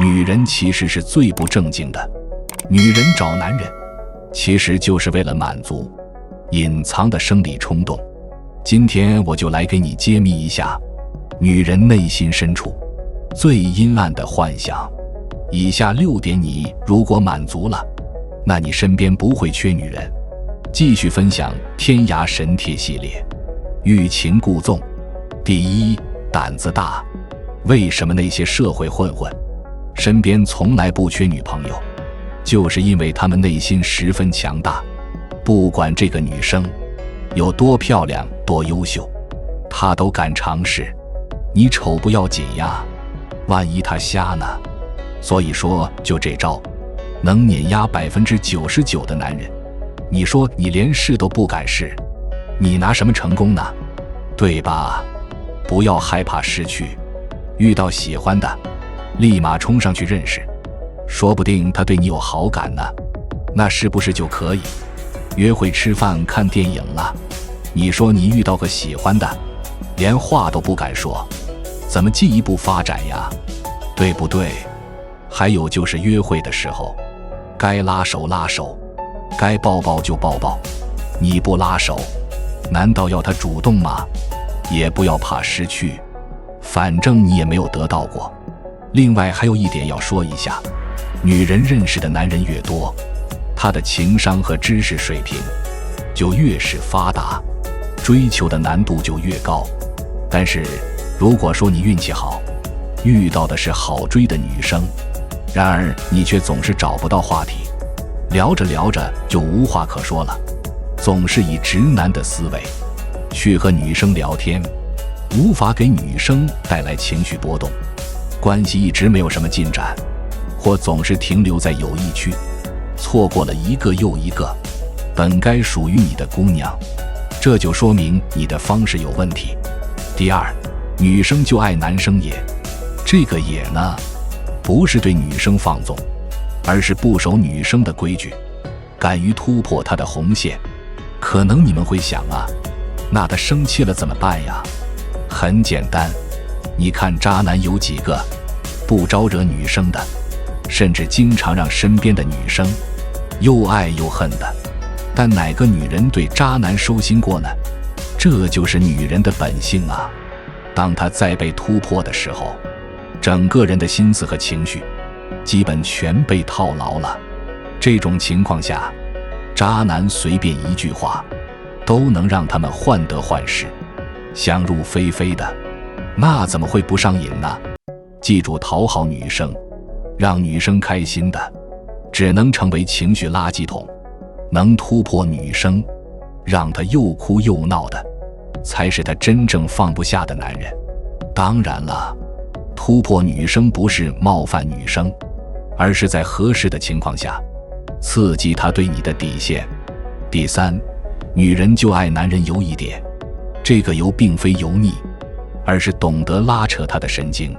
女人其实是最不正经的。女人找男人，其实就是为了满足隐藏的生理冲动。今天我就来给你揭秘一下女人内心深处最阴暗的幻想。以下6点你如果满足了，那你身边不会缺女人。继续分享天涯神帖系列，欲擒故纵。第一，胆子大。为什么那些社会混混身边从来不缺女朋友？就是因为他们内心十分强大，不管这个女生有多漂亮多优秀，他都敢尝试。你丑不要紧呀，万一他瞎呢？所以说就这招能碾压99%的男人。你说你连试都不敢试，你拿什么成功呢？对吧？不要害怕失去，遇到喜欢的立马冲上去认识，说不定他对你有好感呢，那是不是就可以约会吃饭看电影了？你说你遇到个喜欢的连话都不敢说，怎么进一步发展呀？对不对？还有就是约会的时候该拉手拉手，该抱抱就抱抱，你不拉手难道要他主动吗？也不要怕失去，反正你也没有得到过。另外还有一点要说一下，女人认识的男人越多，她的情商和知识水平就越是发达，追求的难度就越高。但是如果说你运气好，遇到的是好追的女生，然而你却总是找不到话题，聊着聊着就无话可说了，总是以直男的思维去和女生聊天，无法给女生带来情绪波动，关系一直没有什么进展，或总是停留在友谊区，错过了一个又一个本该属于你的姑娘，这就说明你的方式有问题。第二，女生就爱男生野。这个野呢，不是对女生放纵，而是不守女生的规矩，敢于突破她的红线。可能你们会想啊，那她生气了怎么办呀？很简单，你看渣男有几个不招惹女生的，甚至经常让身边的女生又爱又恨的。但哪个女人对渣男收心过呢？这就是女人的本性啊。当她再被突破的时候，整个人的心思和情绪基本全被套牢了。这种情况下，渣男随便一句话都能让他们患得患失，想入非非的，那怎么会不上瘾呢？记住，讨好女生，让女生开心的，只能成为情绪垃圾桶；能突破女生，让她又哭又闹的，才是她真正放不下的男人。当然了，突破女生不是冒犯女生，而是在合适的情况下刺激她对你的底线。第三，女人就爱男人油一点。这个油并非油腻，而是懂得拉扯她的神经，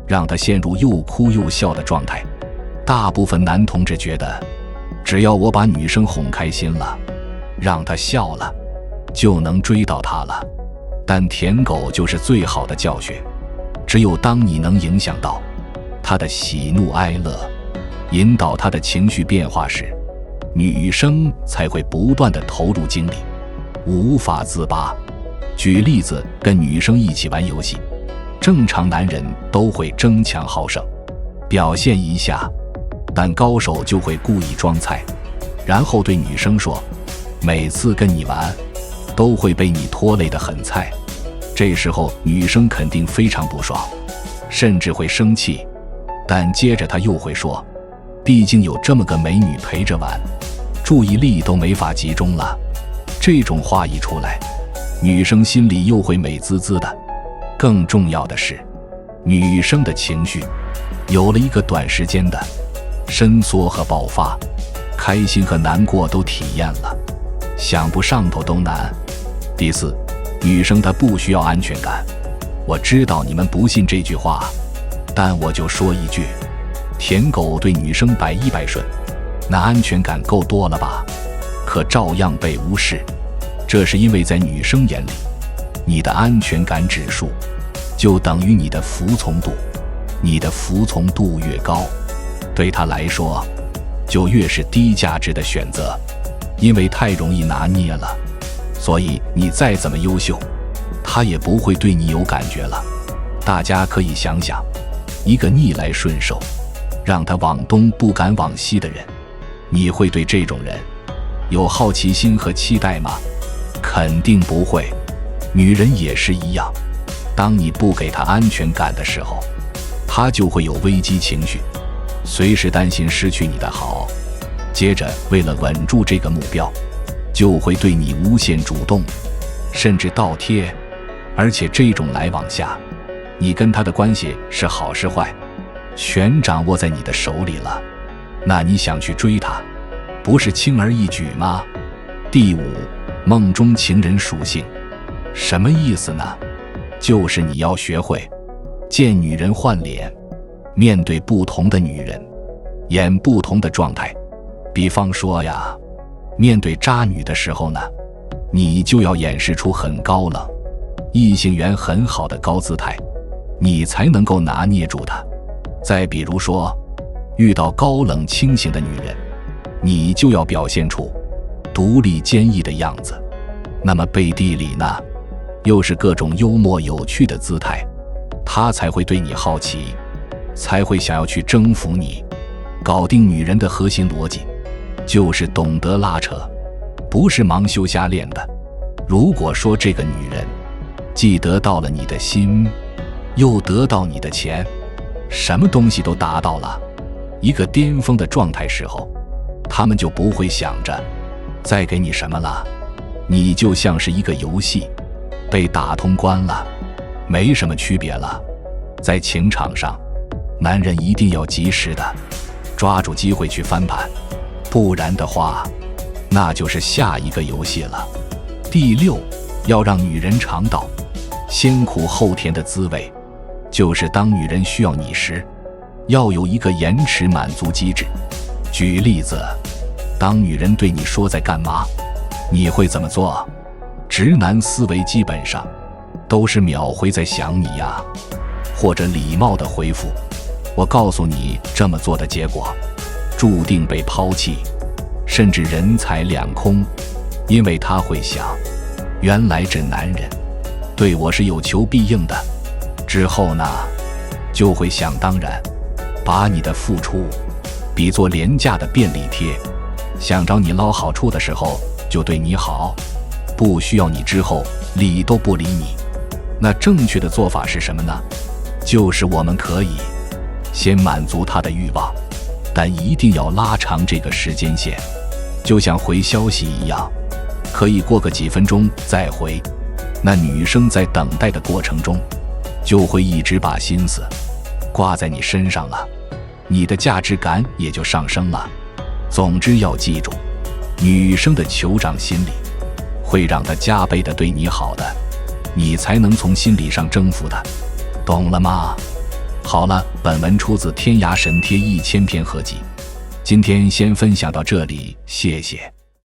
让她陷入又哭又笑的状态。大部分男同志觉得，只要我把女生哄开心了，让她笑了，就能追到她了。但舔狗就是最好的教学，只有当你能影响到她的喜怒哀乐，引导她的情绪变化时，女生才会不断地投入精力，无法自拔。举例子，跟女生一起玩游戏，正常男人都会争强好胜，表现一下，但高手就会故意装菜，然后对女生说，每次跟你玩都会被你拖累得很菜。这时候女生肯定非常不爽，甚至会生气，但接着她又会说，毕竟有这么个美女陪着玩，注意力都没法集中了。这种话一出来，女生心里又会美滋滋的。更重要的是，女生的情绪有了一个短时间的伸缩和爆发，开心和难过都体验了，想不上头都难。第四，女生她不需要安全感。我知道你们不信这句话，但我就说一句，舔狗对女生百依百顺，那安全感够多了吧？可照样被无视。这是因为在女生眼里，你的安全感指数就等于你的服从度。你的服从度越高，对他来说就越是低价值的选择，因为太容易拿捏了，所以你再怎么优秀，他也不会对你有感觉了。大家可以想想，一个逆来顺受，让他往东不敢往西的人，你会对这种人有好奇心和期待吗？肯定不会。女人也是一样，当你不给她安全感的时候，她就会有危机情绪，随时担心失去你的好，接着为了稳住这个目标，就会对你无限主动，甚至倒贴。而且这种来往下，你跟她的关系是好是坏，全掌握在你的手里了。那你想去追她，不是轻而易举吗？第五，梦中情人属性。什么意思呢？就是你要学会见女人换脸，面对不同的女人，演不同的状态。比方说呀，面对渣女的时候呢，你就要演示出很高冷、异性缘很好的高姿态，你才能够拿捏住她。再比如说，遇到高冷清醒的女人，你就要表现出独立坚毅的样子。那么背地里呢，又是各种幽默有趣的姿态，她才会对你好奇，才会想要去征服你。搞定女人的核心逻辑就是懂得拉扯，不是盲修瞎练的。如果说这个女人既得到了你的心，又得到你的钱，什么东西都达到了，一个巅峰的状态时候，他们就不会想着再给你什么了，你就像是一个游戏被打通关了，没什么区别了。在情场上，男人一定要及时的抓住机会去翻盘，不然的话，那就是下一个游戏了。第六，要让女人尝到先苦后甜的滋味，就是当女人需要你时，要有一个延迟满足机制。举例子，当女人对你说在干嘛，你会怎么做？直男思维基本上都是秒回在想你呀，或者礼貌的回复，我告诉你这么做的结果注定被抛弃，甚至人财两空。因为他会想，原来这男人对我是有求必应的，之后呢，就会想当然把你的付出比作廉价的便利贴，想找你捞好处的时候就对你好，不需要你之后理都不理你。那正确的做法是什么呢？就是我们可以先满足他的欲望，但一定要拉长这个时间线，就像回消息一样，可以过个几分钟再回。那女生在等待的过程中，就会一直把心思挂在你身上了，你的价值感也就上升了。总之要记住，女生的酋长心理会让她加倍的对你好的，你才能从心理上征服她，懂了吗？好了，本文出自天涯神贴1000篇合集，今天先分享到这里，谢谢。